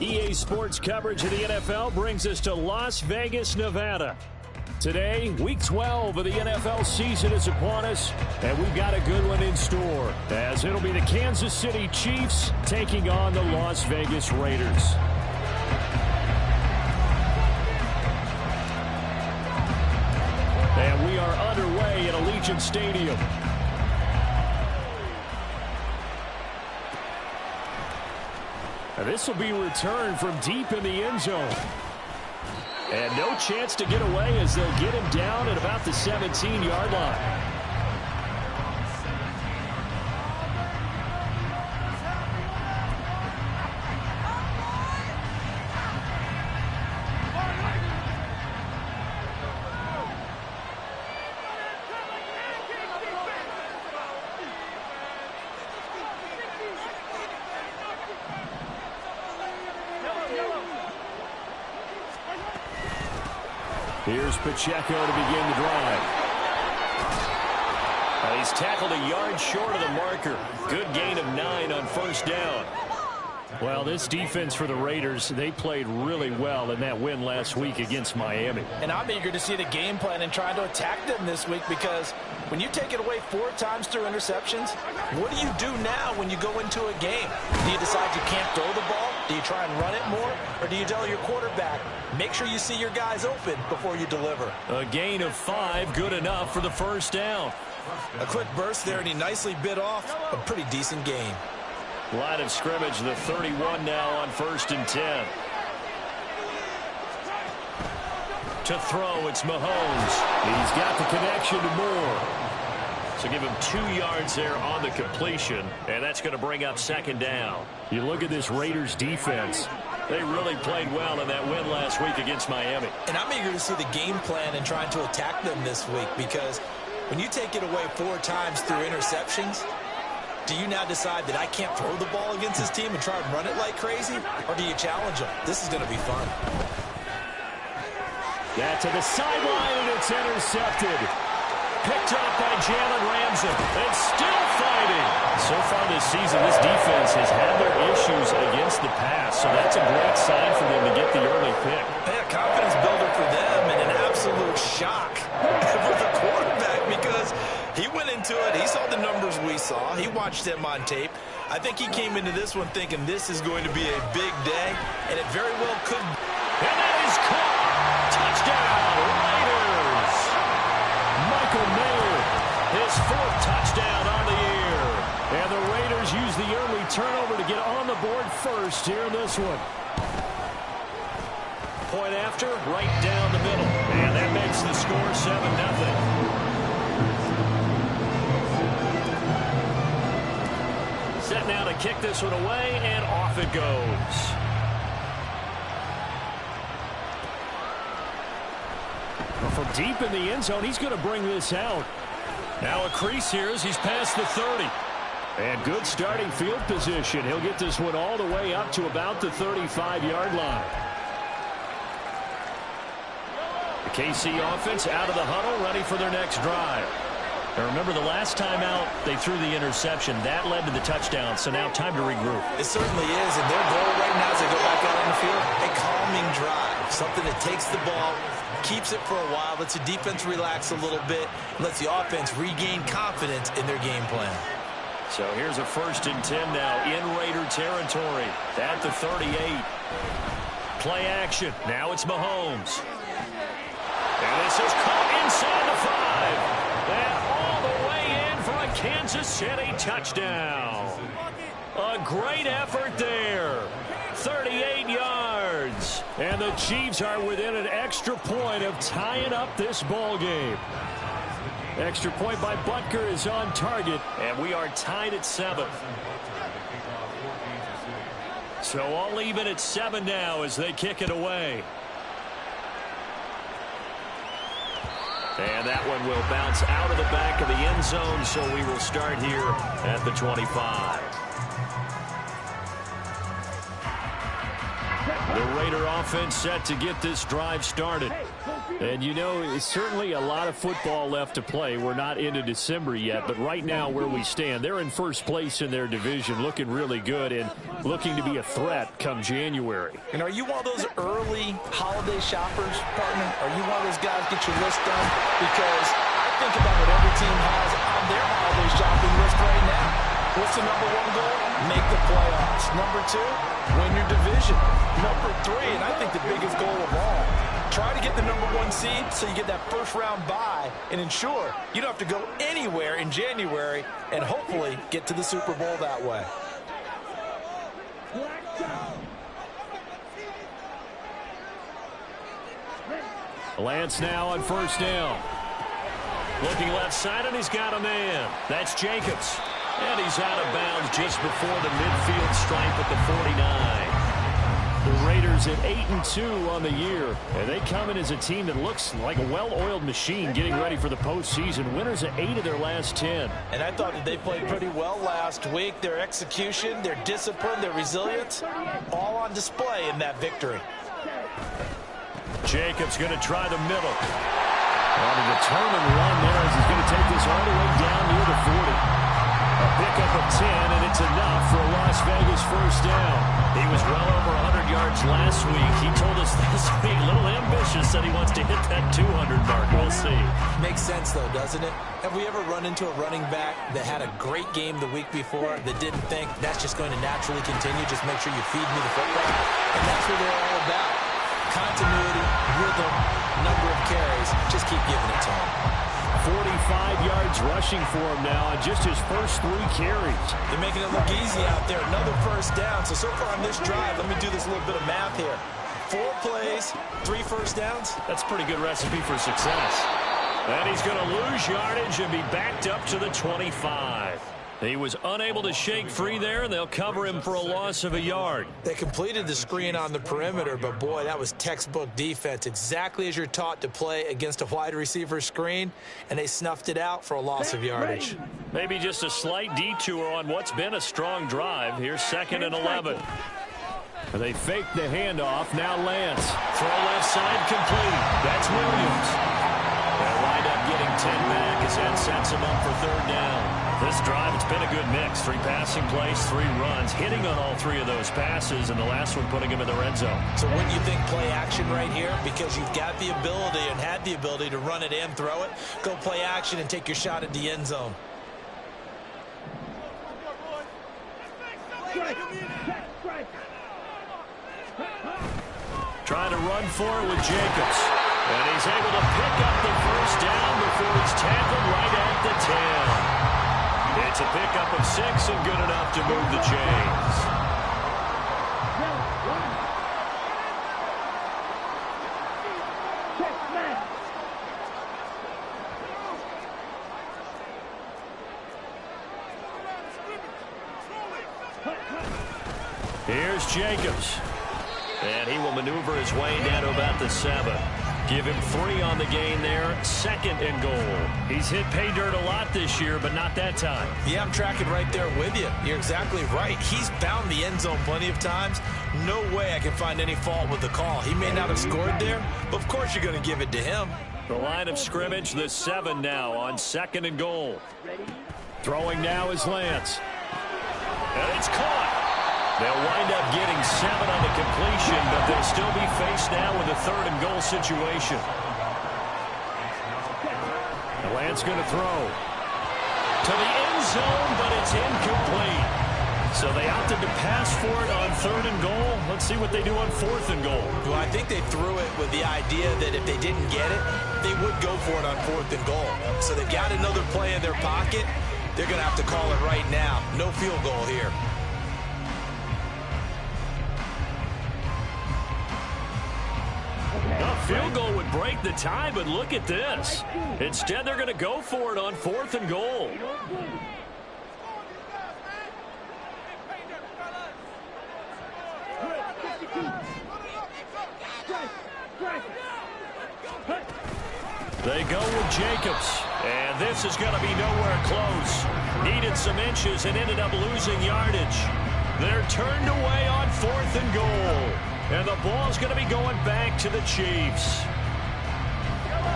EA Sports coverage of the NFL brings us to Las Vegas, Nevada. Today, Week 12 of the NFL season is upon us, and we've got a good one in store, as it'll be the Kansas City Chiefs taking on the Las Vegas Raiders. And we are underway at Allegiant Stadium. And this will be returned from deep in the end zone. And no chance to get away as they'll get him down at about the 17-yard line. Here's Pacheco to begin the drive. He's tackled a yard short of the marker. Good gain of 9 on first down. Well, this defense for the Raiders, they played really well in that win last week against Miami. And I'm eager to see the game plan and trying to attack them this week, because when you take it away 4 times through interceptions, what do you do now when you go into a game? Do you decide you can't throw the ball? Do you try and run it more? Or do you tell your quarterback, make sure you see your guys open before you deliver? A gain of 5, good enough for the first down. A quick burst there, and he nicely bit off a pretty decent game. Line of scrimmage, the 31 now on 1st and 10. To throw, it's Mahomes. He's got the connection to Moore. So give him 2 yards there on the completion, and that's going to bring up 2nd down. You look at this Raiders defense. They really played well in that win last week against Miami. And I'm eager to see the game plan and trying to attack them this week, because when you take it away 4 times through interceptions, do you now decide that I can't throw the ball against this team and try and run it like crazy? Or do you challenge them? This is going to be fun. That to the sideline, and it's intercepted. Picked up by Jalen Ramsey. And still fighting. So far this season, this defense has had their issues against the pass. So that's a great sign for them to get the early pick. Yeah, confidence builder for them, and an absolute shock for the quarterback, because he went into it. He saw the numbers we saw. He watched them on tape. I think he came into this one thinking this is going to be a big day, and it very well could. And that is caught. Touchdown, Raiders. Michael Mayer, his 4th touchdown on the year. And the Raiders use the early turnover to get on the board first here in this one. Point after, right down the middle. And that makes the score 7-0. Set now to kick this one away, and off it goes. Well, from deep in the end zone, he's going to bring this out. Now a crease here as he's past the 30. And good starting field position. He'll get this one all the way up to about the 35-yard line. The KC offense out of the huddle, ready for their next drive. Now remember, the last time out, they threw the interception. That led to the touchdown, so now time to regroup. It certainly is, and their goal right now as they go back out on the field, a calming drive. Something that takes the ball, keeps it for a while, lets the defense relax a little bit, lets the offense regain confidence in their game plan. So here's a 1st and 10 now in Raider territory at the 38. Play action. Now it's Mahomes. And this is caught inside the 5. And all the way in for a Kansas City touchdown. A great effort there. 38 yards. And the Chiefs are within an extra point of tying up this ball game. Extra point by Butker is on target, and we are tied at 7. So all even at 7 now as they kick it away. And that one will bounce out of the back of the end zone, so we will start here at the 25. The Raider offense set to get this drive started. And, you know, it's certainly a lot of football left to play. We're not into December yet, but right now where we stand, they're in first place in their division, looking really good and looking to be a threat come January. And are you one of those early holiday shoppers, partner? Are you one of those guys get your list done? Because I think about what every team has on their holiday shopping list right now. What's the number one goal? Make the playoffs. Number two, win your division. Number three, and I think the biggest goal of all, try to get the number one seed so you get that first round bye and ensure you don't have to go anywhere in January and hopefully get to the Super Bowl that way. Lance now on first down. Looking left side, and he's got a man. That's Jacobs. And he's out of bounds just before the midfield stripe at the 49. The Raiders at 8-2 on the year. And they come in as a team that looks like a well-oiled machine getting ready for the postseason. Winners at 8 of their last 10. And I thought that they played pretty well last week. Their execution, their discipline, their resilience, all on display in that victory. Jacobs going to try the middle. On a determined run there as he's going to take this all the way down near the 40. A pickup of 10, and it's enough for a Las Vegas first down. He was well over 100 yards last week. He told us this week, a little ambitious, that he wants to hit that 200 mark. We'll see. Makes sense, though, doesn't it? Have we ever run into a running back that had a great game the week before that didn't think that's just going to naturally continue? Just make sure you feed me the football. And that's what they're all about. Continuity, rhythm, number of carries. Just keep giving it to him. 45 yards rushing for him now on just his first 3 carries. They're making it look easy out there. Another first down. So far on this drive, let me do this little bit of math here. 4 plays, 3 first downs. That's a pretty good recipe for success. And he's going to lose yardage and be backed up to the 25. He was unable to shake free there, and they'll cover him for a loss of a yard. They completed the screen on the perimeter, but, boy, that was textbook defense. Exactly as you're taught to play against a wide receiver screen, and they snuffed it out for a loss of yardage. Maybe just a slight detour on what's been a strong drive. Here's 2nd and 11. They fake the handoff. Now Lance. Throw left side complete. That's Williams. They'll wind up getting 10 back as that sets him up for 3rd down. This drive, it's been a good mix. 3 passing plays, 3 runs, hitting on all 3 of those passes, and the last one putting him in the red zone. So wouldn't you think play action right here? Because you've got the ability and had the ability to run it and throw it. Go play action and take your shot at the end zone. Trying to run for it with Jacobs. And he's able to pick up the first down before he's tackled right at the 10. It's a pickup of 6 and good enough to move the chains. Here's Jacobs. And he will maneuver his way down to about the 7. Give him 3 on the gain there. 2nd and goal. He's hit pay dirt a lot this year, but not that time. Yeah, I'm tracking right there with you. You're exactly right. He's found the end zone plenty of times. No way I can find any fault with the call. He may not have scored there, but of course you're going to give it to him. The line of scrimmage, the 7 now on 2nd and goal. Throwing now is Lance. And it's caught. They'll wind up getting 7 on the completion, but they'll still be faced now with a 3rd and goal situation. Lance going to throw to the end zone, but it's incomplete. So they opted to pass for it on 3rd and goal. Let's see what they do on 4th and goal. Well, I think they threw it with the idea that if they didn't get it, they would go for it on 4th and goal. So they've got another play in their pocket. They're going to have to call it right now. No field goal here. A field goal would break the tie, but look at this. Instead, they're going to go for it on 4th and goal. They go with Jacobs, and this is going to be nowhere close. Needed some inches and ended up losing yardage. They're turned away on 4th and goal. And the ball's going to be going back to the Chiefs.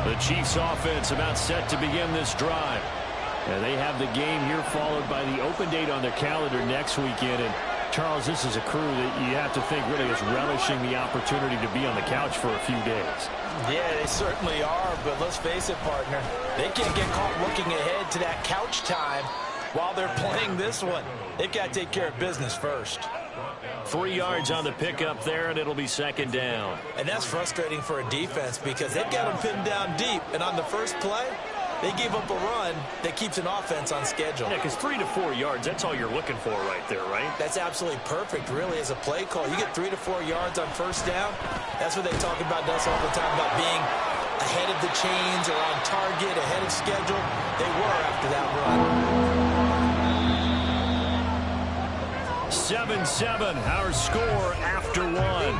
The Chiefs offense about set to begin this drive. And they have the game here followed by the open date on their calendar next weekend. And Charles, this is a crew that you have to think really is relishing the opportunity to be on the couch for a few days. Yeah, they certainly are, but let's face it, partner. They can't get caught looking ahead to that couch time while they're playing this one. They've got to take care of business first. 3 yards on the pickup there, and it'll be second down. And that's frustrating for a defense because they've got them pinned down deep, and on the first play, they gave up a run that keeps an offense on schedule. Yeah, because 3 to 4 yards, that's all you're looking for right there, right? That's absolutely perfect, really, as a play call. You get 3 to 4 yards on first down. That's what they talk about us all the time, about being ahead of the chains or on target, ahead of schedule. They were after that run. 7-7, our score after one.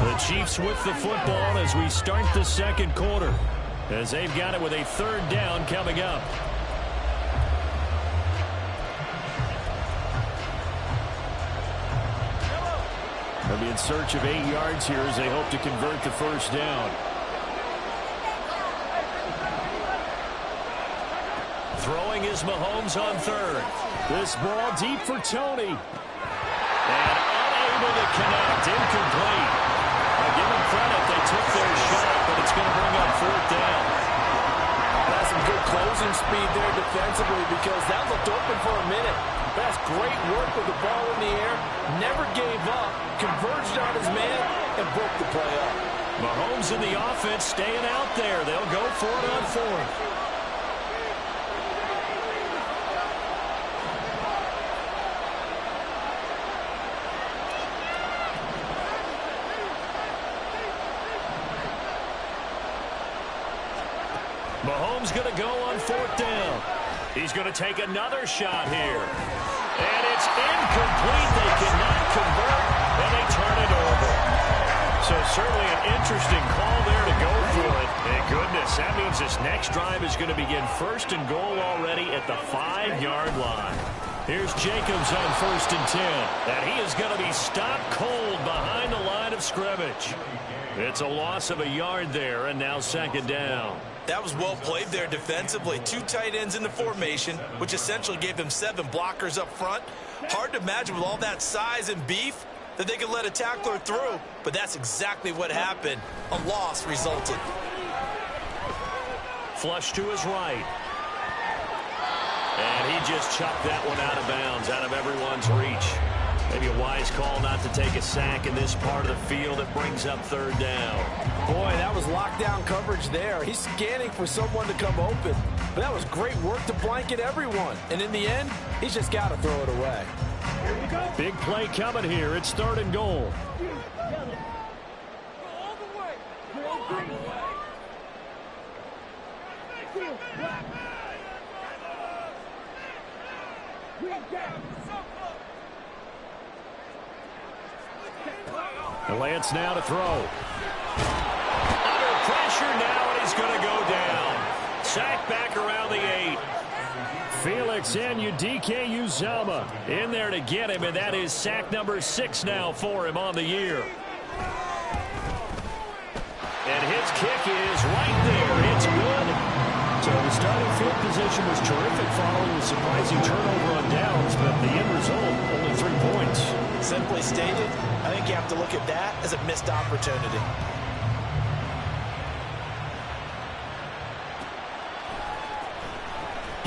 The Chiefs with the football as we start the second quarter, as they've got it with a third down coming up. They'll be in search of 8 yards here as they hope to convert the first down. Throwing is Mahomes on third. This ball deep for Tony. And unable to connect. Incomplete. I give them credit. They took their shot, but it's going to bring up fourth down. That's some good closing speed there defensively because that looked open for a minute. That's great work with the ball in the air. Never gave up. Converged on his man and broke the play up. Mahomes in the offense staying out there. They'll go for it on fourth. Mahomes going to go on fourth down. He's going to take another shot here. And it's incomplete. They cannot convert, and they turn it over. So certainly an interesting call there to go for it. And goodness, that means this next drive is going to begin first and goal already at the 5-yard line. Here's Jacobs on first and 10. And he is going to be stopped cold behind the line of scrimmage. It's a loss of a yard there, and now second down. That was well played there defensively. 2 tight ends in the formation, which essentially gave them 7 blockers up front. Hard to imagine with all that size and beef that they could let a tackler through, but that's exactly what happened. A loss resulted. Flush to his right. And he just chucked that one out of bounds, out of everyone's reach. Maybe a wise call not to take a sack in this part of the field. It brings up third down. Boy, that was lockdown coverage there. He's scanning for someone to come open. But that was great work to blanket everyone. And in the end, he's just got to throw it away. Big play coming here. It's third and goal. And Lance now to throw. Under pressure now, and he's going to go down. Sack back around the 8. Felix Anudike-Uzomah in there to get him, and that is sack number 6 now for him on the year. And his kick is right there. It's good. So the starting field position was terrific following the surprising turnover on downs, but the end result, only 3 points. Simply stated, I think you have to look at that as a missed opportunity.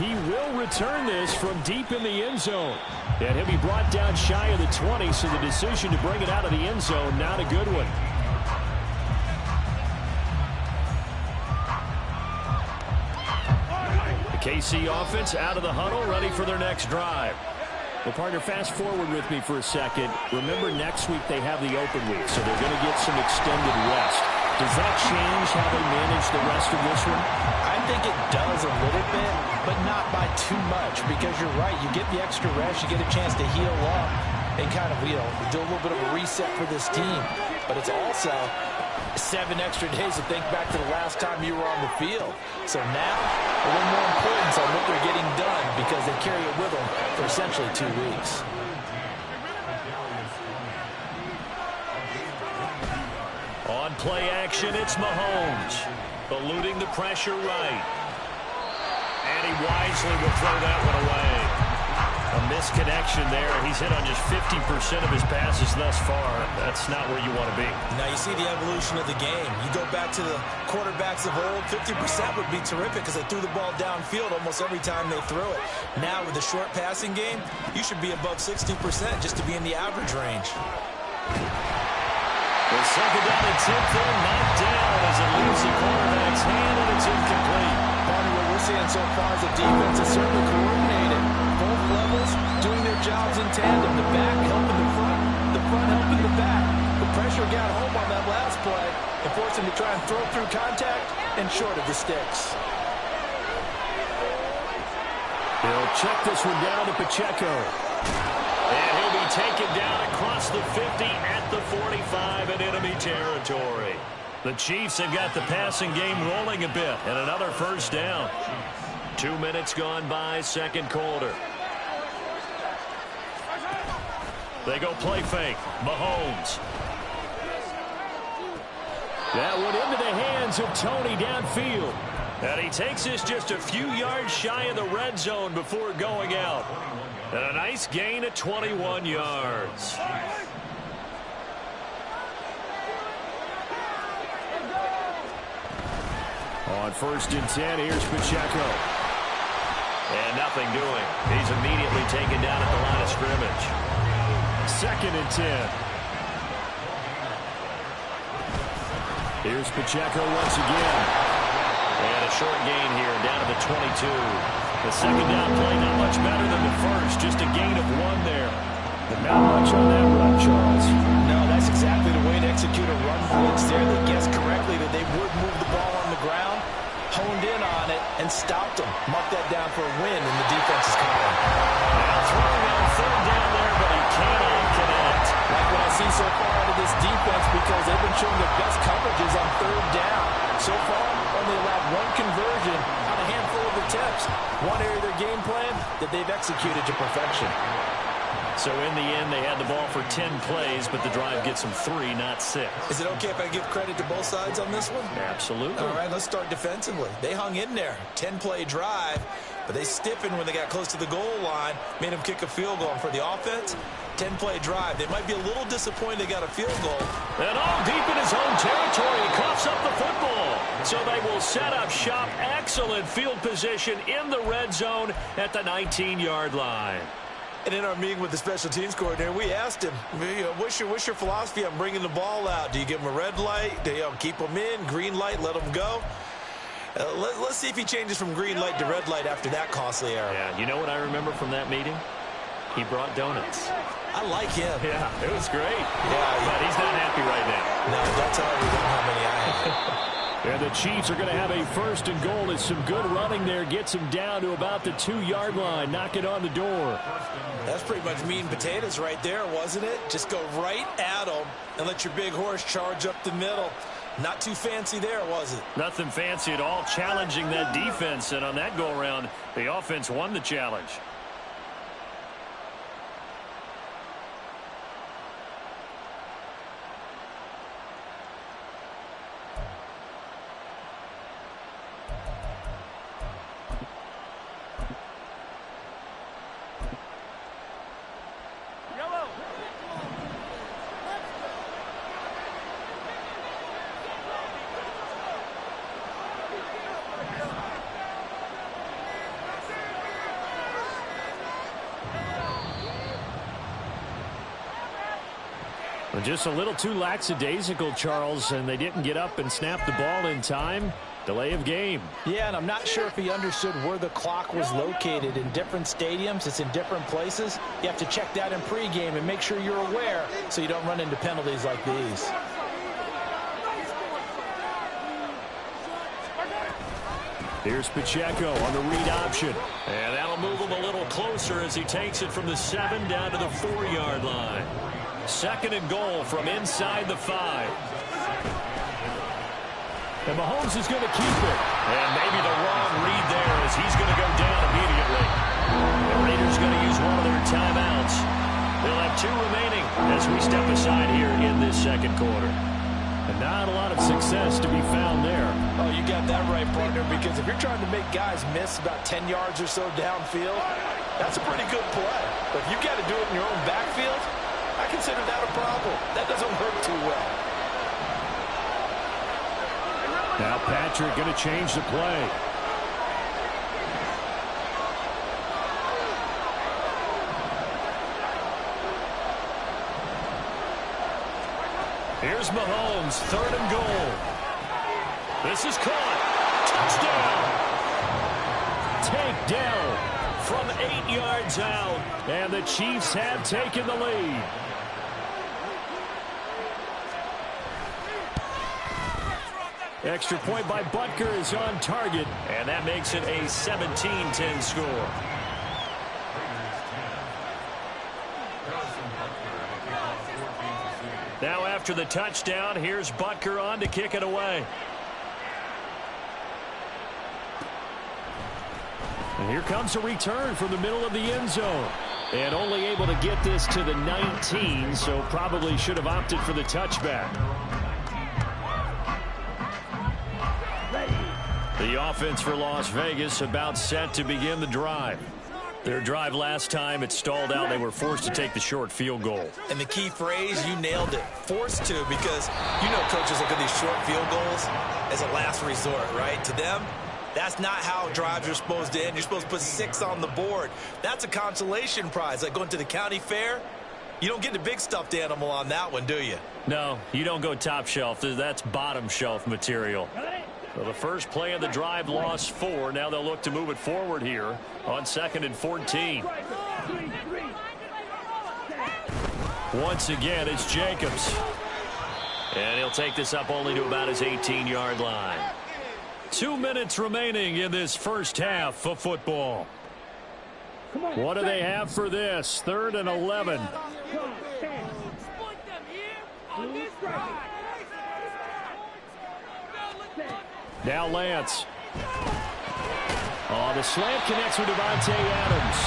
He will return this from deep in the end zone. And he'll be brought down shy of the 20, so the decision to bring it out of the end zone, not a good one. The KC offense out of the huddle, ready for their next drive. Well, partner, fast forward with me for a second. Remember, next week they have the open week, so they're going to get some extended rest. Does that change how they manage the rest of this one? I think it does a little bit, but not by too much, because you're right. You get the extra rest, you get a chance to heal up and kind of, do a little bit of a reset for this team. But it's also 7 extra days to think back to the last time you were on the field. So now, a little more importance on what they're getting done because they carry it with them for essentially 2 weeks. play action. It's Mahomes. Eluding the pressure right. And he wisely will throw that one away. A misconnection there. He's hit on just 50% of his passes thus far. That's not where you want to be. Now you see the evolution of the game. You go back to the quarterbacks of old, 50% would be terrific because they threw the ball downfield almost every time they threw it. Now with the short passing game, you should be above 60% just to be in the average range. The second down and 10th there, knocked down as it leaves the quarterback's hand, and it's incomplete. Barney, what we're seeing so far is the defense is certainly coordinated. Both levels doing their jobs in tandem. The back helping the front helping the back. The pressure got home on that last play and forced him to try and throw through contact and short of the sticks. He'll check this one down to Pacheco. And he'll be taken down across the 50 at the 45 in enemy territory. The Chiefs have got the passing game rolling a bit, and another first down. 2 minutes gone by, second quarter. They go play fake. Mahomes. That one into the hands of Tony downfield. And he takes this just a few yards shy of the red zone before going out. And a nice gain of 21 yards. On 1st and 10, here's Pacheco. And nothing doing. He's immediately taken down at the line of scrimmage. 2nd and 10. Here's Pacheco once again. And a short gain here, down to the 22. The second down play not much better than the first, just a gain of 1 there. But not much on that run, Charles. No, that's exactly the way to execute a run blitz there. They guessed correctly that they would move the ball on the ground, honed in on it, and stopped them. Mark that down for a win in the defense's column. Now throwing on 3rd down there, but he cannot connect. Like what I see so far out of this defense, because they've been showing their best coverages on 3rd down. So far, only allowed 1 conversion on a handful of attempts. One area of their game plan that they've executed to perfection. So in the end, they had the ball for 10 plays, but the drive gets them 3, not 6. Is it okay if I give credit to both sides on this one? Absolutely. All right, let's start defensively. They hung in there. 10-play drive, but they stiffened when they got close to the goal line, made them kick a field goal. And for the offense, 10-play drive. They might be a little disappointed they got a field goal. And all deep in his own territory, he coughs up the football. So they will set up shop. Excellent field position in the red zone at the 19-yard line. And in our meeting with the special teams coordinator, we asked him, what's your philosophy on bringing the ball out? Do you give them a red light? Do you keep them in? Green light, let them go? Let's see if he changes from green light to red light after that costly error. Yeah, you know what I remember from that meeting? He brought donuts. I like him. Yeah, it was great. Yeah, but he's not happy right now. No, don't tell everyone how many I have. And the Chiefs are going to have a 1st and goal as some good running there gets him down to about the 2-yard line. Knock it on the door. That's pretty much meat and potatoes right there, wasn't it? Just go right at them and let your big horse charge up the middle. Not too fancy there, was it? Nothing fancy at all, challenging that defense. And on that go-around, the offense won the challenge. Just a little too lackadaisical, Charles, and they didn't get up and snap the ball in time. Delay of game. Yeah, and I'm not sure if he understood where the clock was located. In different stadiums, it's in different places. You have to check that in pregame and make sure you're aware so you don't run into penalties like these. Here's Pacheco on the read option. And that'll move him a little closer as he takes it from the 7 down to the 4-yard line. 2nd and goal from inside the 5. And Mahomes is going to keep it. And maybe the wrong read there as he's going to go down immediately. The Raiders going to use one of their timeouts. They'll have 2 remaining as we step aside here in this second quarter. And not a lot of success to be found there. Oh, you got that right, partner, because if you're trying to make guys miss about 10 yards or so downfield, that's a pretty good play. But if you got to do it in your own backfield, I consider that a problem. That doesn't work too well. Now Patrick going to change the play. Here's Mahomes, 3rd and goal. This is caught. Touchdown. Takedown from 8 yards out. And the Chiefs have taken the lead. Extra point by Butker is on target. And that makes it a 17-10 score. Now after the touchdown, here's Butker on to kick it away. And here comes a return from the middle of the end zone. And only able to get this to the 19, so probably should have opted for the touchback. The offense for Las Vegas about set to begin the drive. Their drive last time, it stalled out. They were forced to take the short field goal. And the key phrase, you nailed it. Forced to, because you know coaches look at these short field goals as a last resort, right? To them, that's not how drives are supposed to end. You're supposed to put 6 on the board. That's a consolation prize. Like going to the county fair, you don't get the big stuffed animal on that one, do you? No, you don't go top shelf. That's bottom shelf material. So the first play of the drive lost 4. Now they'll look to move it forward here on 2nd and 14. Once again, it's Jacobs. And he'll take this up only to about his 18-yard line. 2 minutes remaining in this first half of football. What do they have for this? 3rd and 11. Now Lance. Oh, the slant connects with Devontae Adams.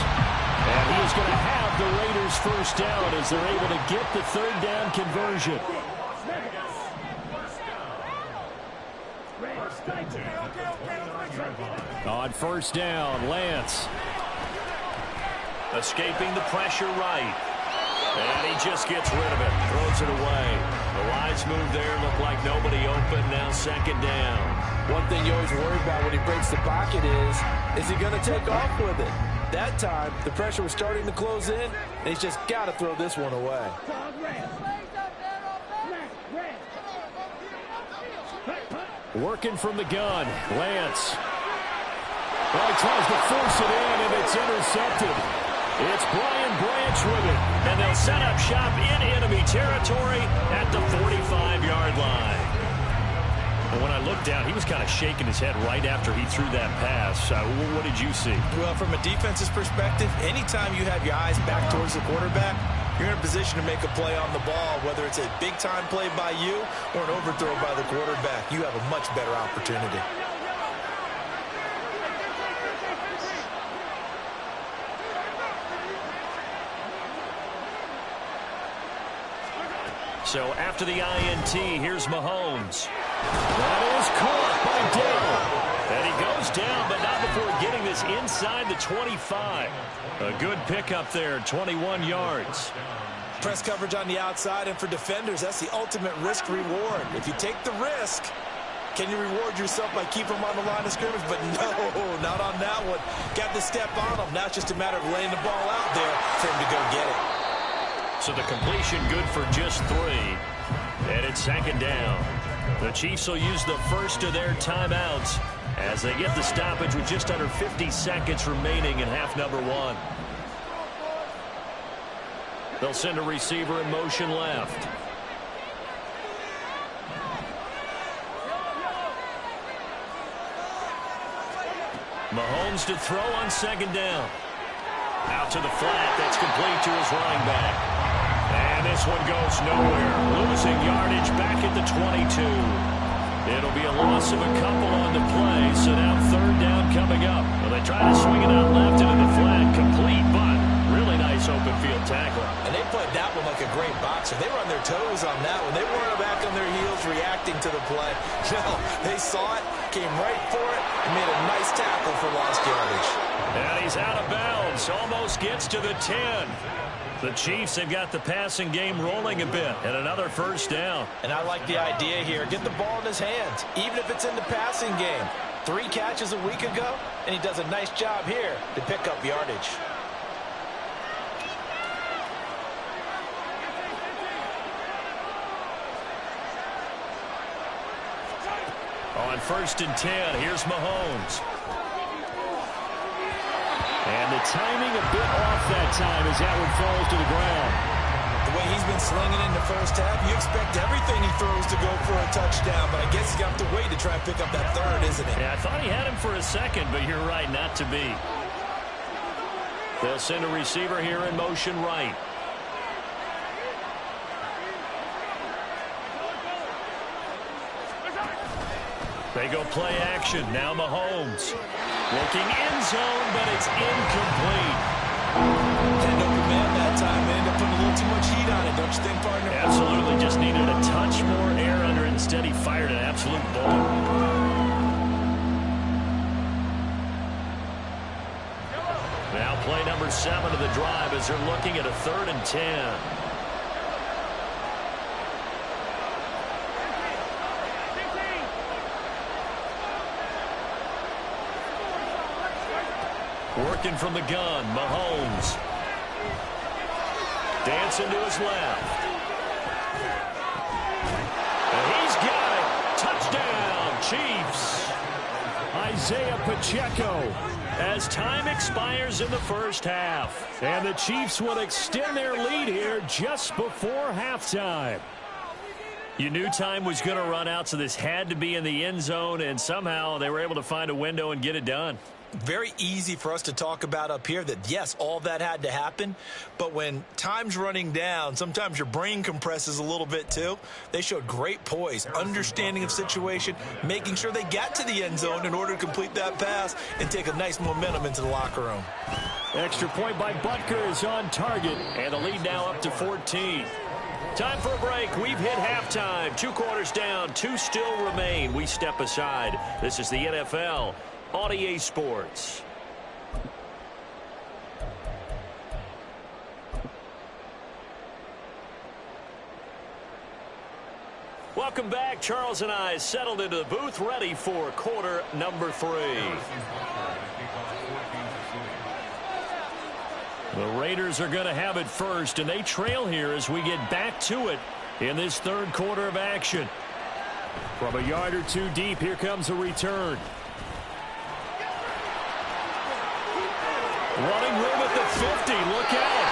And he is going to have the Raiders first down as they're able to get the 3rd down conversion. On first down, Lance. Escaping the pressure right. And he just gets rid of it. Throws it away. The wise move there. Looked like nobody open. Now 2nd down. One thing you always worry about when he breaks the pocket is he going to take off with it? That time, the pressure was starting to close in, and he's just got to throw this one away. Working from the gun, Lance. Well, he tries to force it in, and it's intercepted. It's Brian Branch with it, and they'll set up shop in enemy territory at the 45-yard line. And when I looked down, he was kind of shaking his head right after he threw that pass. What did you see? Well, from a defense's perspective, anytime you have your eyes back towards the quarterback, you're in a position to make a play on the ball, whether it's a big-time play by you or an overthrow by the quarterback. You have a much better opportunity. So after the INT, here's Mahomes. That is caught by Dale. And he goes down, but not before getting this inside the 25. A good pickup there, 21 yards. Press coverage on the outside, and for defenders, that's the ultimate risk-reward. If you take the risk, can you reward yourself by keeping them on the line of scrimmage? But no, not on that one. Got the step on them. Now it's just a matter of laying the ball out there for him to go get it. So the completion good for just 3. And it's 2nd down. The Chiefs will use the first of their timeouts as they get the stoppage with just under 50 seconds remaining in half number 1. They'll send a receiver in motion left. Mahomes to throw on 2nd down. Out to the flat. That's complete to his running back. And this one goes nowhere. Losing yardage back at the 22. It'll be a loss of a couple on the play. So now 3rd down coming up. Well, they try to swing it out left into the flat. Complete, but really nice open field tackle. And they played that one like a great boxer. They were on their toes on that one. They weren't back on their heels reacting to the play. No, they saw it, came right for it, and made a nice tackle for lost yardage. And he's out of bounds. Almost gets to the 10. The Chiefs have got the passing game rolling a bit, and another first down. And I like the idea here. Get the ball in his hands, even if it's in the passing game. 3 catches a week ago, and he does a nice job here to pick up yardage. On 1st and 10, here's Mahomes. And the timing a bit off that time as that one falls to the ground. The way he's been slinging in the first half, you expect everything he throws to go for a touchdown, but I guess he's going to have to wait to try and pick up that third, isn't it? Yeah, I thought he had him for a second, but you're right, not to be. They'll send a receiver here in motion right. They go play action. Now Mahomes. Looking end zone, but it's incomplete. Had no command that time. They ended up putting a little too much heat on it, don't you think, partner? Absolutely. Just needed a touch more air under it. Instead, he fired an absolute bullet. Now play number 7 of the drive as they're looking at a 3rd and 10. Working from the gun, Mahomes. Dancing to his left. And he's got it. Touchdown, Chiefs. Isaiah Pacheco. As time expires in the first half. And the Chiefs will extend their lead here just before halftime. You knew time was going to run out, so this had to be in the end zone, and somehow they were able to find a window and get it done. Very easy for us to talk about up here that, yes, all that had to happen. But when time's running down, sometimes your brain compresses a little bit too. They showed great poise, understanding of situation, making sure they got to the end zone in order to complete that pass and take a nice momentum into the locker room. Extra point by Butker is on target, and the lead now up to 14. Time for a break. We've hit halftime. 2 quarters down, 2 still remain. We step aside. This is the NFL on EA Sports. Welcome back. Charles and I settled into the booth, ready for quarter number 3. The Raiders are going to have it first, and they trail here as we get back to it in this 3rd quarter of action. From a yard or 2 deep, here comes a return. Running room at the 50. Look out.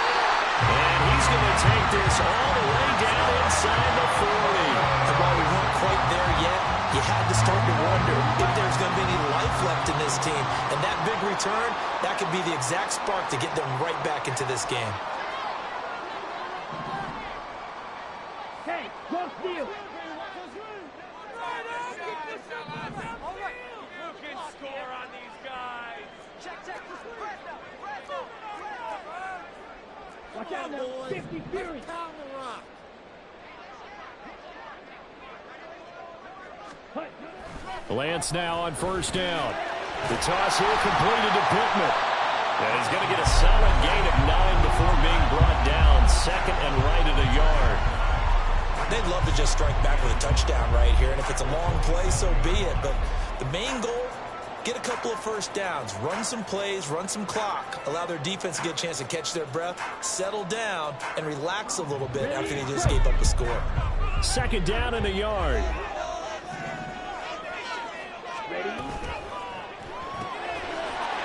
And he's going to take this all the way down inside the 40. And while we weren't quite there yet, you had to start to wonder if there's going to be any life left in this team. And that big return, that could be the exact spark to get them right back into this game. Hey, don't steal. Who can score on these guys? Check. Watch out now, 50 Fury. Lance now on 1st down. The toss here completed to Pittman. And he's going to get a solid gain of 9 before being brought down. 2nd and right at a yard. They'd love to just strike back with a touchdown right here, and if it's a long play, so be it. But the main goal, get a couple of first downs, run some plays, run some clock, allow their defense to get a chance to catch their breath, settle down, and relax a little bit after they just gave up a score. 2nd down and a yard.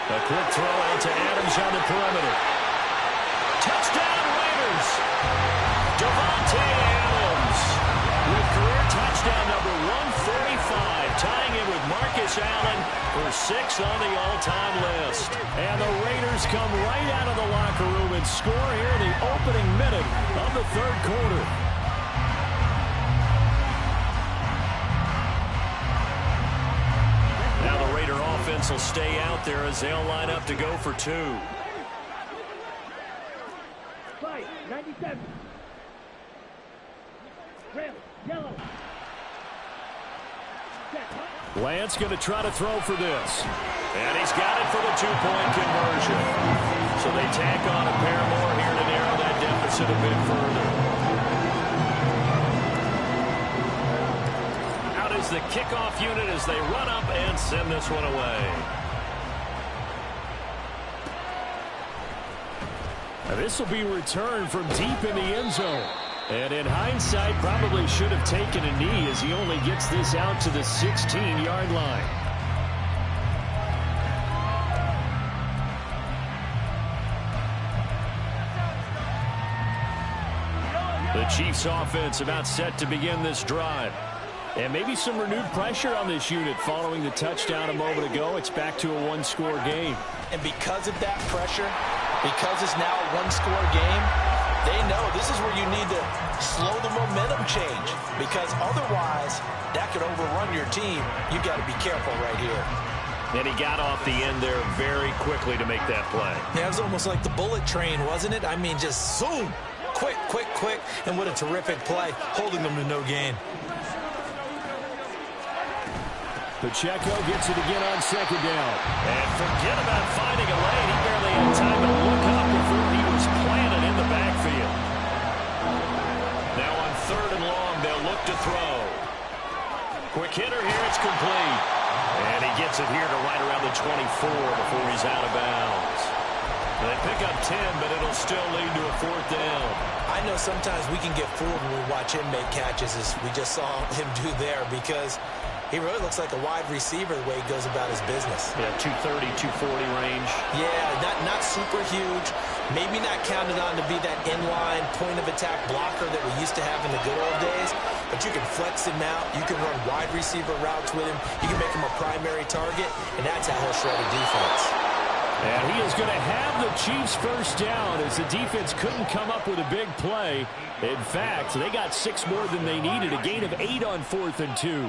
A quick throw out to Adams on the perimeter. Touchdown Raiders! Davante Adams with career touchdown number 145, tying in with Marcus Allen for 6th on the all-time list. And the Raiders come right out of the locker room and score here in the opening minute of the 3rd quarter. Now the Raider offense will stay out there as they'll line up to go for 2. 97. Red, yellow. Lance going to try to throw for this. And he's got it for the two-point conversion. So they tack on a pair more here to narrow that deficit a bit further. Out is the kickoff unit as they run up and send this one away. Now this will be returned from deep in the end zone. And in hindsight, probably should have taken a knee as he only gets this out to the 16-yard line. The Chiefs offense about set to begin this drive. And maybe some renewed pressure on this unit following the touchdown a moment ago. It's back to a one-score game. And because of that pressure, because it's now a one-score game, they know this is where you need to slow the momentum change, because otherwise that could overrun your team. You got to be careful right here. And he got off the end there very quickly to make that play. Yeah, it was almost like the bullet train, wasn't it? I mean, just zoom, quick, quick, quick, and what a terrific play, holding them to no gain. Pacheco gets it again on second down. And forget about finding a lane. He barely had time to look up before he was planted in the backfield. Now on third and long, they'll look to throw. Quick hitter here, it's complete. And he gets it here to right around the 24 before he's out of bounds. They pick up 10, but it'll still lead to a fourth down. I know sometimes we can get fooled when we watch him make catches, as we just saw him do there, because he really looks like a wide receiver the way he goes about his business. Yeah, 230, 240 range. Yeah, not super huge. Maybe not counted on to be that inline point-of-attack blocker that we used to have in the good old days. But you can flex him out. You can run wide receiver routes with him. You can make him a primary target, and that's how he'll shred a defense. And he is going to have the Chiefs first down as the defense couldn't come up with a big play. In fact, they got 6 more than they needed, a gain of 8 on 4th and 2.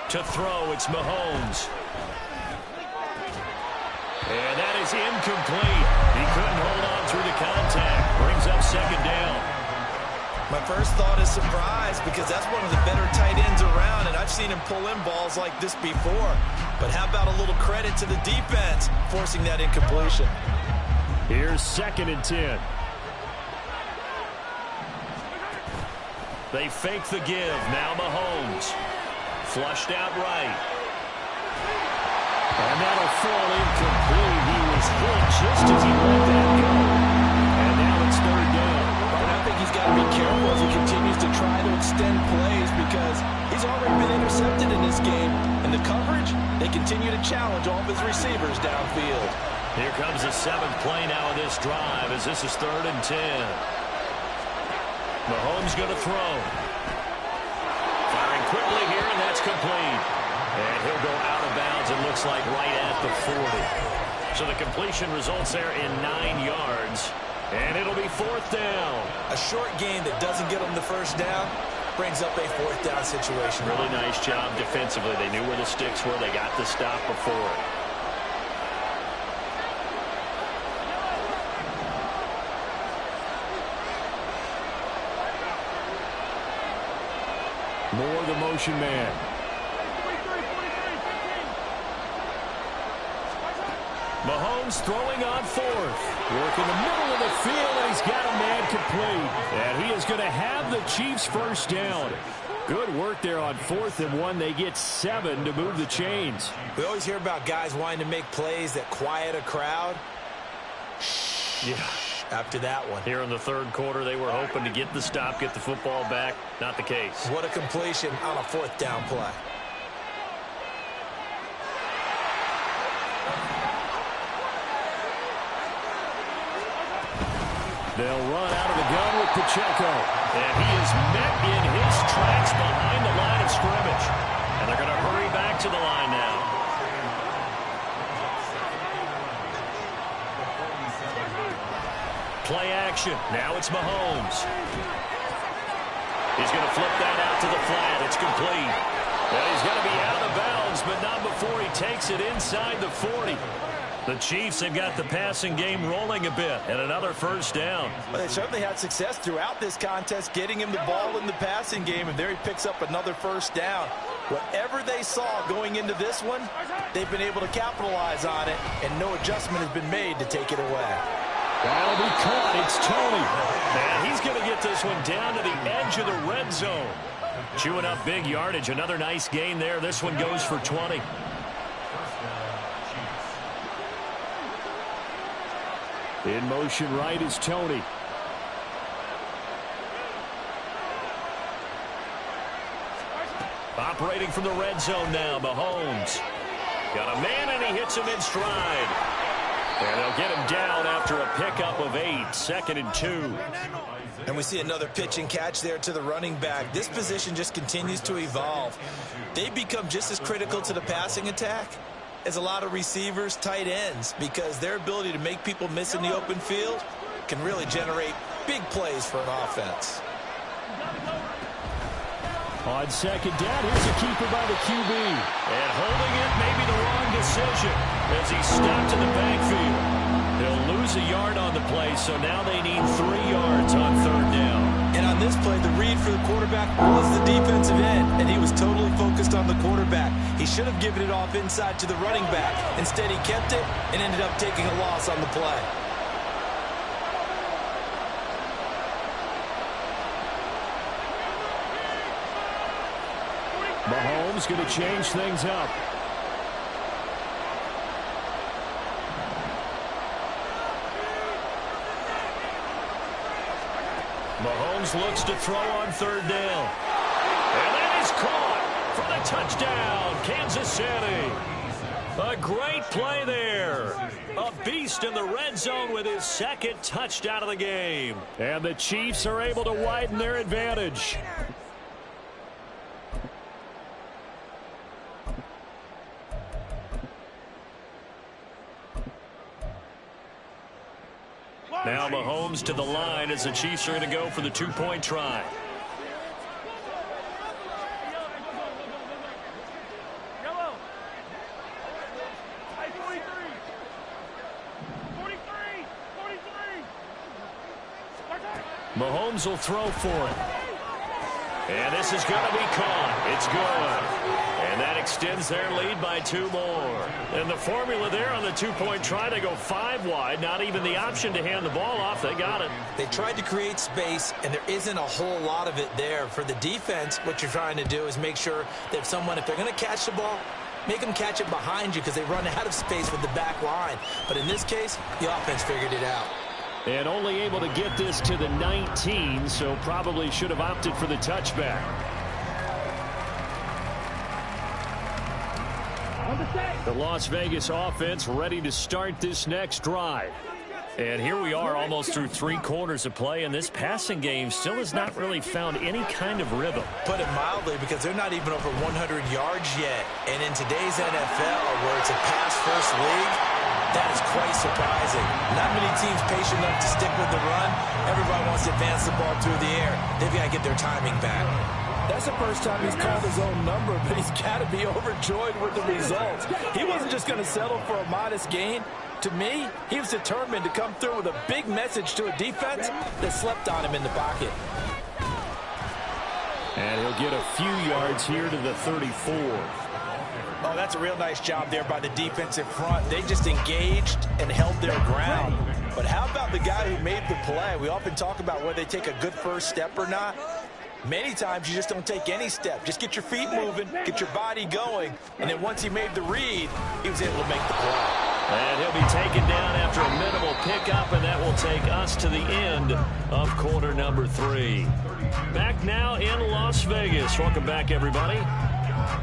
To throw, it's Mahomes. And that is incomplete. He couldn't hold on through the contact. Brings up second down. My first thought is surprise, because that's one of the better tight ends around, and I've seen him pull in balls like this before. But how about a little credit to the defense forcing that incompletion? Here's second and 10. They fake the give. Now Mahomes. Flushed out right. And that'll fall incomplete. He was hit just as he let that go. And now it's third down. And I think he's got to be careful as he continues to try to extend plays, because he's already been intercepted in this game. And the coverage, they continue to challenge all of his receivers downfield. Here comes the 7th play now of this drive as this is third and 10. Mahomes going to throw. Firing quickly here, and that's complete. And he'll go out of bounds, it looks like, right at the 40. So the completion results there in 9 yards. And it'll be fourth down. A short game that doesn't get them the first down brings up a fourth down situation. Really nice job defensively. They knew where the sticks were. They got the stop before it. More the motion man. Mahomes throwing on fourth. Work in the middle of the field, and he's got a man complete. And he is going to have the Chiefs first down. Good work there on 4th and 1. They get 7 to move the chains. We always hear about guys wanting to make plays that quiet a crowd. Yeah. After that one. Here in the third quarter, they were hoping to get the stop, get the football back. Not the case. What a completion on a fourth down play. They'll run out of the gun with Pacheco. And he is met in his tracks behind the line of scrimmage. And they're going to hurry back to the line now. Play action. Now it's Mahomes. He's going to flip that out to the flat. It's complete. And he's going to be out of bounds, but not before he takes it inside the 40. The Chiefs have got the passing game rolling a bit, and another first down. Well, they certainly had success throughout this contest, getting him the ball in the passing game, and there he picks up another first down. Whatever they saw going into this one, they've been able to capitalize on it, and no adjustment has been made to take it away. That'll be caught. It's Tony. And he's going to get this one down to the edge of the red zone. Chewing up big yardage. Another nice gain there. This one goes for 20. In motion right is Tony. Operating from the red zone now, Mahomes. Got a man, and he hits him in stride. And they'll get him down after a pickup of 8, 2nd and 2. And we see another pitch and catch there to the running back. This position just continues to evolve. They become just as critical to the passing attack as a lot of receivers, tight ends, because their ability to make people miss in the open field can really generate big plays for an offense. On second down, here's a keeper by the QB. And holding it may be the wrong decision as he's stopped in the backfield. They'll lose a yard on the play, so now they need 3 yards on third down. And on this play, the read for the quarterback was the defensive end, and he was totally focused on the quarterback. He should have given it off inside to the running back. Instead, he kept it and ended up taking a loss on the play. Mahomes going to change things up. Mahomes looks to throw on third down. And that is caught for the touchdown, Kansas City. A great play there. A beast in the red zone with his 2nd touchdown of the game. And the Chiefs are able to widen their advantage. Now Mahomes to the line as the Chiefs are going to go for the 2-point try. Mahomes will throw for it. And this is going to be caught. It's good. And that extends their lead by 2 more. And the formula there on the 2-point try, they go 5 wide. Not even the option to hand the ball off. They got it. They tried to create space, and there isn't a whole lot of it there. For the defense, what you're trying to do is make sure that if they're going to catch the ball, make them catch it behind you because they run out of space with the back line. But in this case, the offense figured it out. And only able to get this to the 19, so probably should have opted for the touchback. The Las Vegas offense ready to start this next drive. And here we are almost through 3 quarters of play, and this passing game still has not really found any kind of rhythm. Put it mildly, because they're not even over 100 yards yet. And in today's NFL, where it's a pass-first league, that is quite surprising. Not many teams patient enough to stick with the run. Everybody wants to advance the ball through the air. They've got to get their timing back. That's the first time he's called his own number, but he's got to be overjoyed with the results. He wasn't just going to settle for a modest gain. To me, he was determined to come through with a big message to a defense that slept on him in the pocket. And he'll get a few yards here to the 34. Oh, that's a real nice job there by the defensive front. They just engaged and held their ground. But how about the guy who made the play? We often talk about whether they take a good first step or not. Many times you just don't take any step. Just get your feet moving, get your body going, and then once he made the read, he was able to make the play. And he'll be taken down after a minimal pickup, and that will take us to the end of quarter number 3. Back now in Las Vegas. Welcome back, everybody.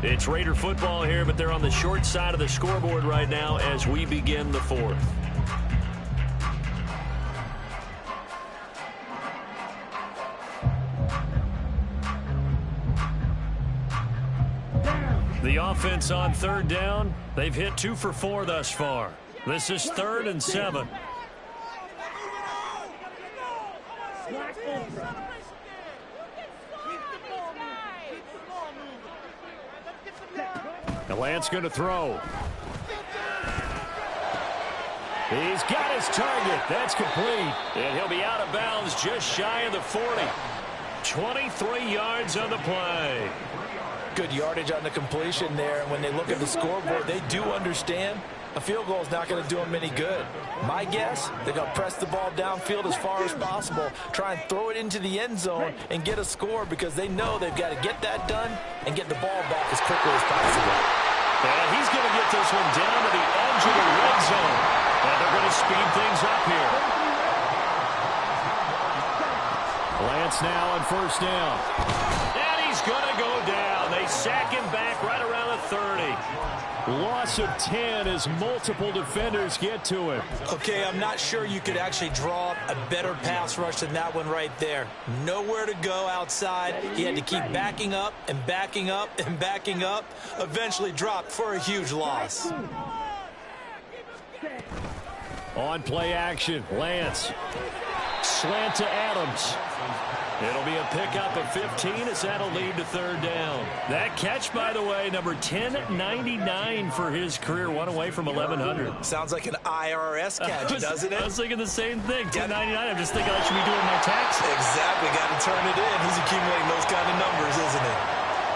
It's Raider football here, but they're on the short side of the scoreboard right now as we begin the 4th. The offense on third down, they've hit 2 for 4 thus far. This is 3rd and 7. Lance going to throw. He's got his target. That's complete. And he'll be out of bounds just shy of the 40. 23 yards on the play. Good yardage on the completion there. And when they look at the scoreboard, they do understand a field goal is not going to do them any good. My guess, they're going to press the ball downfield as far as possible, try and throw it into the end zone and get a score because they know they've got to get that done and get the ball back as quickly as possible. And he's going to get this one down to the edge of the red zone. And they're going to speed things up here. Lance now on first down. And he's going to go down. They sack him back right around the 30. Loss of 10 as multiple defenders get to him. Okay, I'm not sure you could actually draw a better pass rush than that one right there. Nowhere to go outside. He had to keep backing up and backing up and backing up. Eventually dropped for a huge loss. On play action, Lance. Slant to Adams. It'll be a pickup of 15 as that'll lead to third down. That catch, by the way, number 1099 for his career, one away from 1,100. Sounds like an IRS catch, doesn't it? I was thinking the same thing, 1099. I'm just thinking I should be doing my taxes. Exactly, got to turn it in. He's accumulating those kind of numbers, isn't he?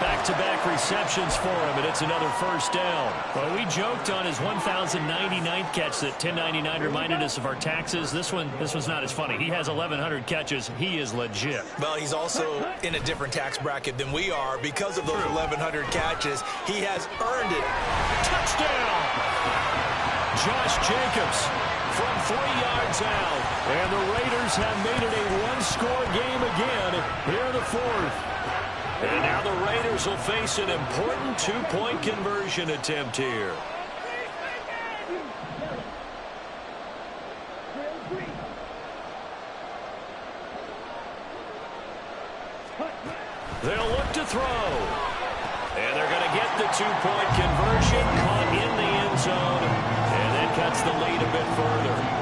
Back-to-back receptions for him, and it's another first down. Well, we joked on his 1,099th catch that 1099 reminded us of our taxes. This one's not as funny. He has 1,100 catches. He is legit. Well, he's also in a different tax bracket than we are. Because of those 1,100 catches, he has earned it. Touchdown! Josh Jacobs from 3 yards out. And the Raiders have made it a one-score game again here in the fourth. And now the Raiders will face an important two-point conversion attempt here. They'll look to throw. And they're going to get the two-point conversion, caught in the end zone, and that cuts the lead a bit further.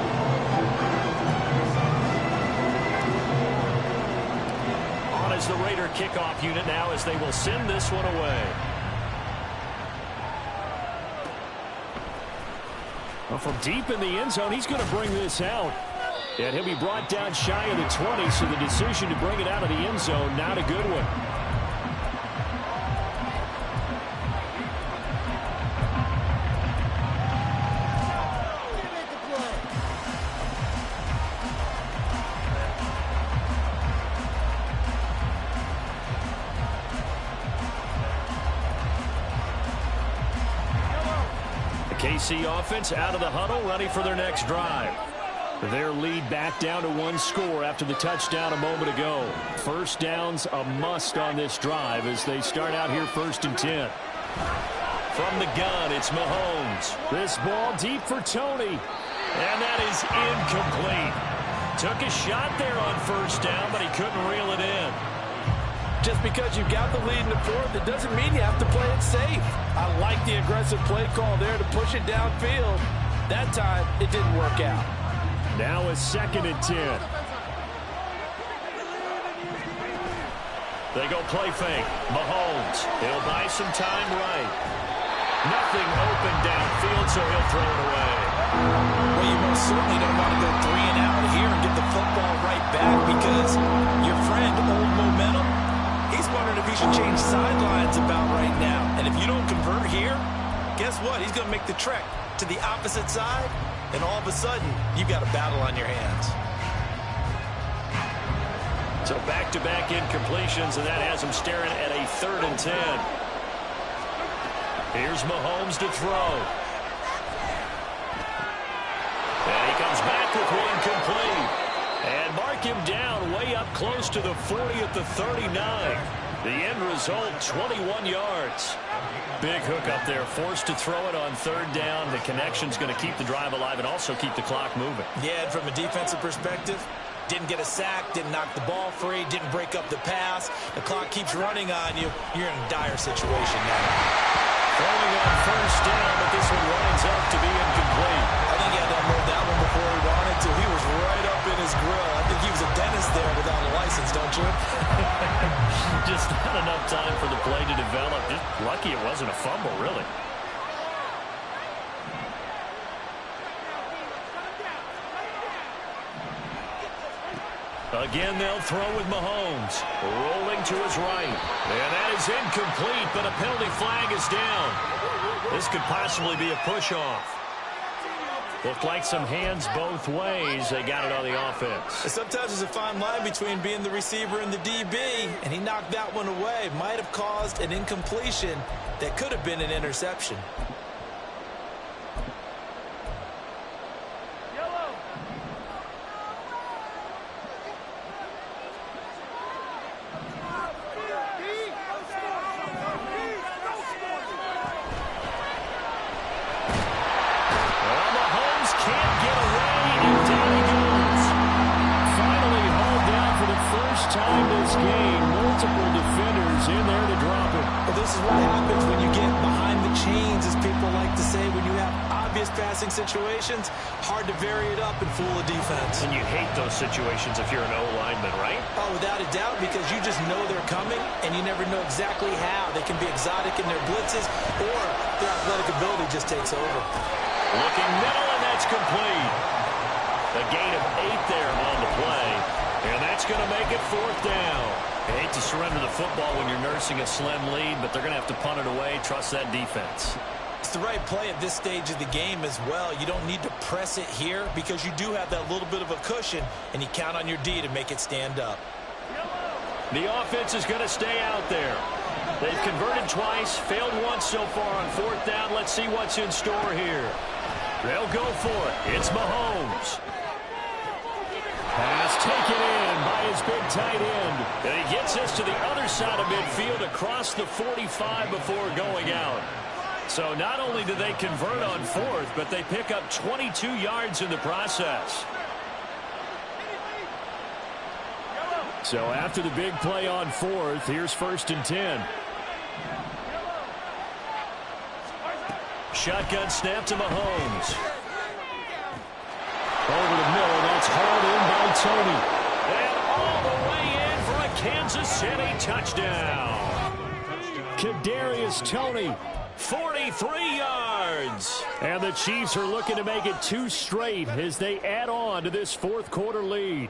As the Raider kickoff unit now as they will send this one away. Well, from deep in the end zone, he's going to bring this out. And he'll be brought down shy of the 20, so the decision to bring it out of the end zone, not a good one. KC offense out of the huddle, ready for their next drive. Their lead back down to one score after the touchdown a moment ago. First down's a must on this drive as they start out here 1st and 10. From the gun, it's Mahomes. This ball deep for Tony. And that is incomplete. Took a shot there on first down, but he couldn't reel it in. Just because you've got the lead in the fourth, it doesn't mean you have to play it safe. I like the aggressive play call there to push it downfield. That time, it didn't work out. Now a 2nd and 10. They go play fake. Mahomes. He'll buy some time right. Nothing open downfield, so he'll throw it away. Well, you most certainly don't want to go 3 and out here and get the football right back because your friend, Old Momentum, he's wondering if he should change sidelines about right now. And if you don't convert here, guess what? He's going to make the trek to the opposite side, and all of a sudden, you've got a battle on your hands. So back-to-back incompletions, and that has him staring at a 3rd and 10. Here's Mahomes to throw. And he comes back with one complete. And mark him down way up close to the 40 at the 39. The end result, 21 yards. Big hook up there, forced to throw it on 3rd down. The connection's going to keep the drive alive and also keep the clock moving. Yeah, and from a defensive perspective, didn't get a sack, didn't knock the ball free, didn't break up the pass. The clock keeps running on you. You're in a dire situation now. Throwing on first down, but this one winds up to be incomplete. I think he had to unload that one before he wanted to. He was right up in his grill. I think he was a dentist there without a license, don't you? Just not enough time for the play to develop. Just lucky it wasn't a fumble, really. Again, they'll throw with Mahomes. Rolling to his right. And that is incomplete, but a penalty flag is down. This could possibly be a push-off. Looked like some hands both ways. They got it on the offense. Sometimes there's a fine line between being the receiver and the DB, and he knocked that one away. Might have caused an incompletion that could have been an interception. Time this game, multiple defenders in there to drop it. Well, this is what happens when you get behind the chains, as people like to say. When you have obvious passing situations, hard to vary it up and fool a defense. And you hate those situations if you're an O-lineman, right? Oh, without a doubt, because you just know they're coming, and you never know exactly how. They can be exotic in their blitzes, or their athletic ability just takes over. Looking middle, and that's complete. A gain of 8 there on the play. And that's going to make it 4th down. You hate to surrender the football when you're nursing a slim lead, but they're going to have to punt it away. Trust that defense. It's the right play at this stage of the game as well. You don't need to press it here because you do have that little bit of a cushion, and you count on your D to make it stand up. The offense is going to stay out there. They've converted twice, failed once so far on 4th down. Let's see what's in store here. They'll go for it. It's Mahomes. Pass taken in by his big tight end. And he gets us to the other side of midfield across the 45 before going out. So not only do they convert on 4th, but they pick up 22 yards in the process. So after the big play on 4th, here's 1st and 10. Shotgun snap to Mahomes. Over the middle, that's hauled in by Tony. And all the way in for a Kansas City touchdown. Kadarius Toney, 43 yards. And the Chiefs are looking to make it 2 straight as they add on to this 4th quarter lead.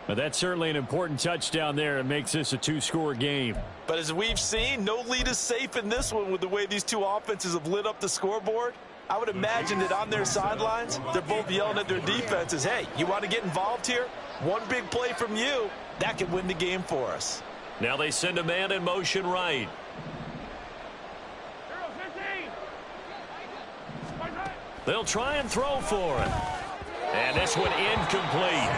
But that's certainly an important touchdown there. It makes this a 2-score game. But as we've seen, no lead is safe in this one with the way these two offenses have lit up the scoreboard. I would imagine that on their sidelines, they're both yelling at their defenses, hey, you want to get involved here? One big play from you, that could win the game for us. Now they send a man in motion right. They'll try and throw for it. And this one incomplete.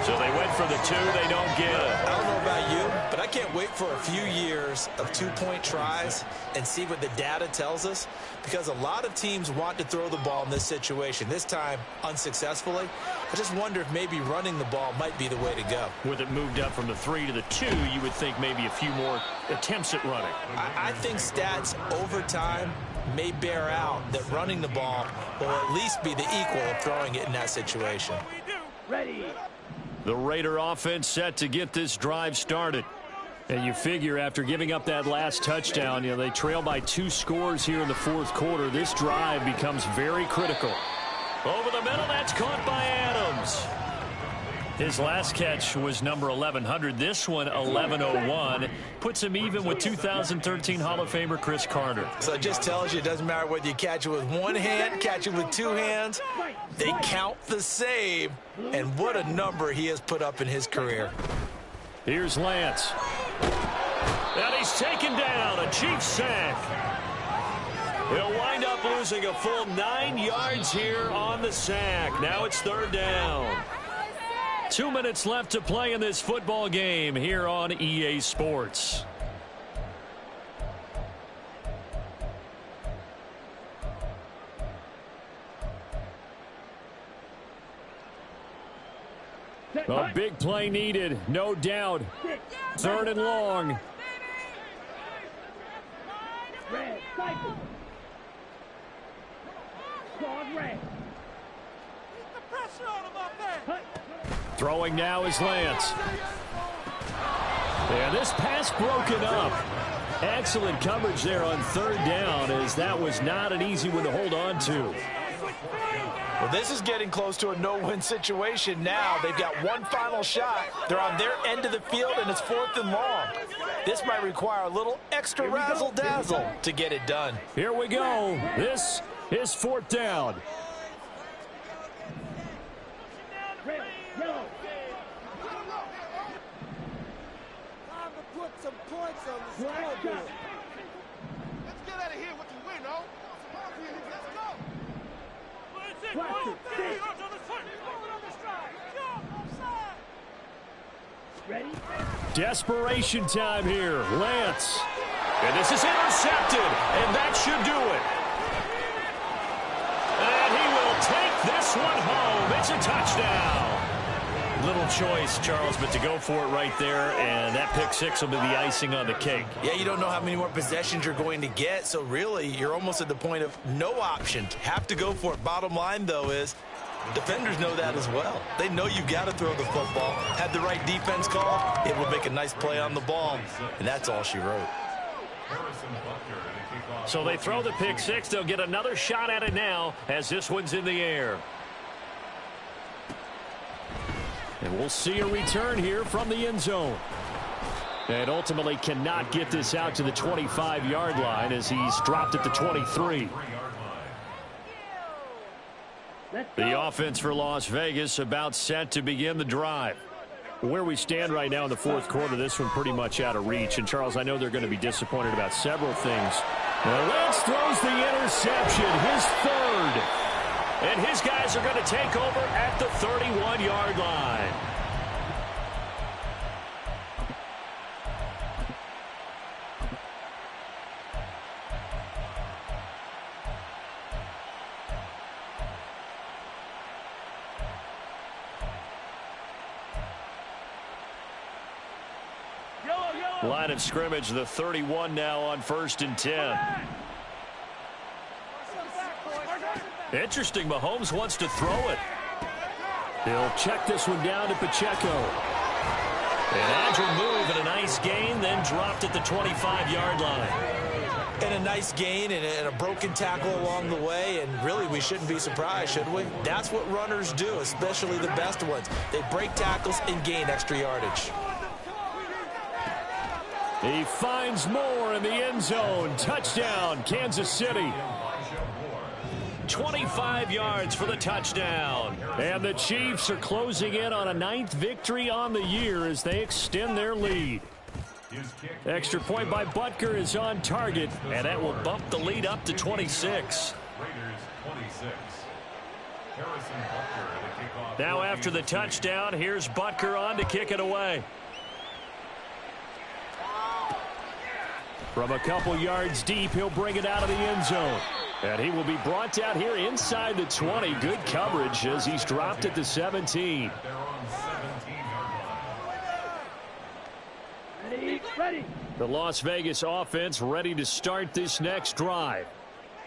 So they went for the 2, they don't get it. I don't know about you, but I can't wait for a few years of 2-point tries and see what the data tells us, because a lot of teams want to throw the ball in this situation, this time unsuccessfully. I just wonder if maybe running the ball might be the way to go. With it moved up from the 3 to the 2, you would think maybe a few more attempts at running. I think stats over time may bear out that running the ball will at least be the equal of throwing it in that situation. Ready. The Raider offense set to get this drive started. And you figure after giving up that last touchdown, they trail by 2 scores here in the 4th quarter. This drive becomes very critical. Over the middle, that's caught by Adams. His last catch was number 1100. This one, 1101. Puts him even with 2013 Hall of Famer Chris Carter. So it just tells you it doesn't matter whether you catch it with one hand, catch it with 2 hands. They count the save. And what a number he has put up in his career. Here's Lance. And he's taken down. A Chiefs sack. He'll wind up losing a full 9 yards here on the sack. Now it's 3rd down. 2 minutes left to play in this football game here on EA Sports. A big play needed, no doubt. 3rd and long. Red, cycle. Squad red. Keep the pressure on him up there. Throwing now is Lance. And this pass broken up. Excellent coverage there on 3rd down, as that was not an easy one to hold on to. Well, this is getting close to a no-win situation now. They've got one final shot. They're on their end of the field, and it's 4th and long. This might require a little extra razzle-dazzle to get it done. Here we go. This is 4th down. Time to put some points on the scoreboard. Let's get out of here with the win, oh. Let's go. Ready? Desperation time here. Lance. And this is intercepted. And that should do it. And he will take this one home. It's a touchdown. Little choice, Charles, but to go for it right there, and that pick six will be the icing on the cake. Yeah, you don't know how many more possessions you're going to get, so really you're almost at the point of no option. Have to go for it. Bottom line, though, is defenders know that as well. They know you've got to throw the football. Had the right defense call, it will make a nice play on the ball, and that's all she wrote. So they throw the pick six. They'll get another shot at it now as this one's in the air. And we'll see a return here from the end zone. And ultimately cannot get this out to the 25-yard line as he's dropped at the 23. The offense for Las Vegas about set to begin the drive. Where we stand right now in the fourth quarter, this one pretty much out of reach. And, Charles, I know they're going to be disappointed about several things. Well, Lance throws the interception, his third. And his guys are going to take over at the 31-yard line. Line of scrimmage, the 31 now on 1st and 10. Interesting, Mahomes wants to throw it. He'll check this one down to Pacheco. An agile move and a nice gain, then dropped at the 25-yard line. And a nice gain and a broken tackle along the way, and really we shouldn't be surprised, should we? That's what runners do, especially the best ones. They break tackles and gain extra yardage. He finds Moore in the end zone. Touchdown, Kansas City. 25 yards for the touchdown. And the Chiefs are closing in on a 9th victory on the year as they extend their lead. Extra point by Butker is on target, and that will bump the lead up to 26. Now after the touchdown, here's Butker on to kick it away. From a couple yards deep, he'll bring it out of the end zone. And he will be brought down here inside the 20. Good coverage as he's dropped at the 17. Ready. The Las Vegas offense ready to start this next drive.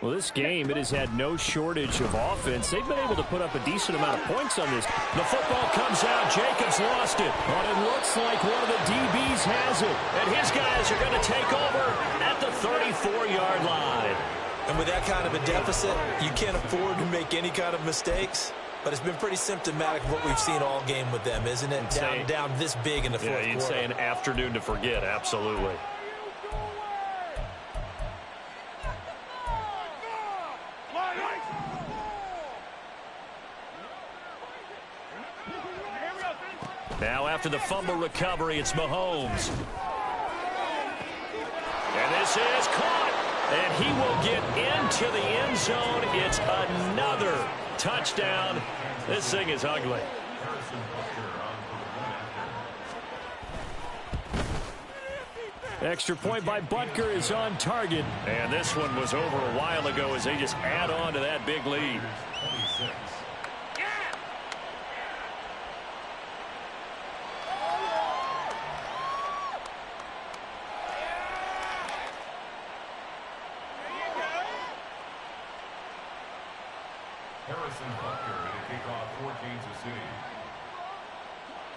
Well, this game, it has had no shortage of offense. They've been able to put up a decent amount of points on this. The football comes out. Jacobs lost it. But it looks like one of the DBs has it. And his guys are going to take over at the 34-yard line. And with that kind of a deficit, you can't afford to make any kind of mistakes. But it's been pretty symptomatic of what we've seen all game with them, isn't it? Down this big in the fourth quarter. Yeah, you'd say an afternoon to forget, absolutely. Now after the fumble recovery, it's Mahomes. And this is caught. And he will get into the end zone. It's another touchdown. This thing is ugly. Extra point by Butker is on target. And this one was over a while ago as they just add on to that big lead.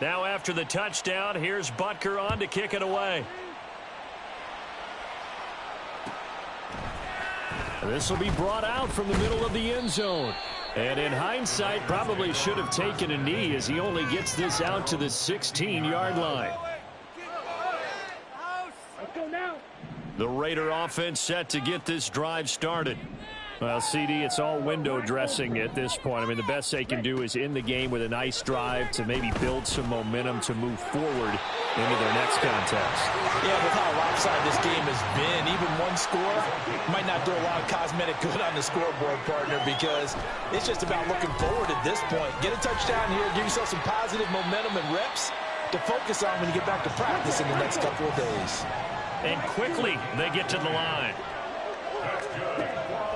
Now after the touchdown, here's Butker on to kick it away. This will be brought out from the middle of the end zone. And in hindsight, probably should have taken a knee as he only gets this out to the 16-yard line. Let's go now. The Raider offense set to get this drive started. Well, CD, it's all window dressing at this point. I mean, the best they can do is end the game with a nice drive to maybe build some momentum to move forward into their next contest. Yeah, with how lopsided this game has been, even one score might not do a lot of cosmetic good on the scoreboard, partner, because it's just about looking forward at this point. Get a touchdown here, give yourself some positive momentum and reps to focus on when you get back to practice in the next couple of days. And quickly, they get to the line.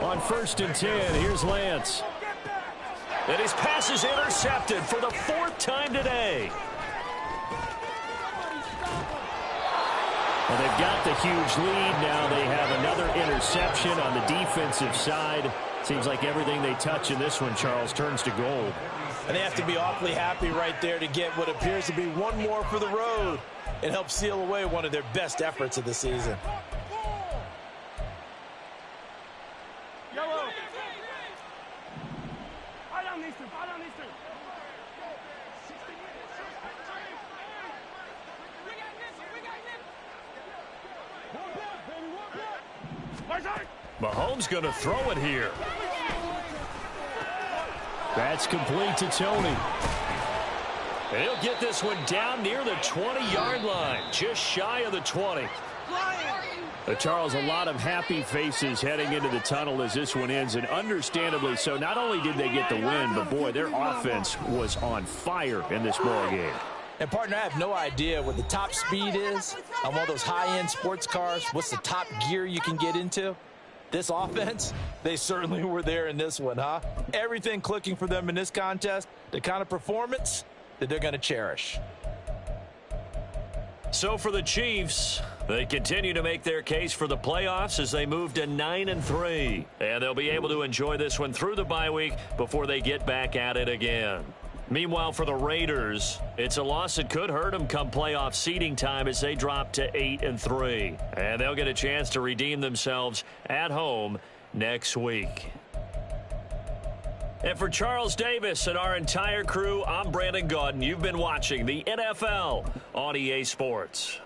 On 1st and 10, here's Lance. And his pass is intercepted for the 4th time today. Well, they've got the huge lead. Now they have another interception on the defensive side. Seems like everything they touch in this one, Charles, turns to gold. And they have to be awfully happy right there to get what appears to be one more for the road and help seal away one of their best efforts of the season. Yellow. Right on these two. Right on these two. Mahomes going to throw it here. That's complete to Tony. And he'll get this one down near the 20-yard line, just shy of the 20. Charles, a lot of happy faces heading into the tunnel as this one ends, and understandably so. Not only did they get the win, but, boy, their offense was on fire in this ball game. And, partner, I have no idea what the top speed is on one of those high-end sports cars. What's the top gear you can get into? This offense, they certainly were there in this one, huh? Everything clicking for them in this contest, the kind of performance that they're going to cherish. So for the Chiefs, they continue to make their case for the playoffs as they move to 9-3. And they'll be able to enjoy this one through the bye week before they get back at it again. Meanwhile, for the Raiders, it's a loss that could hurt them come playoff seeding time as they drop to 8-3. And they'll get a chance to redeem themselves at home next week. And for Charles Davis and our entire crew, I'm Brandon Gaudin. You've been watching the NFL on EA Sports.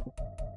Thank you.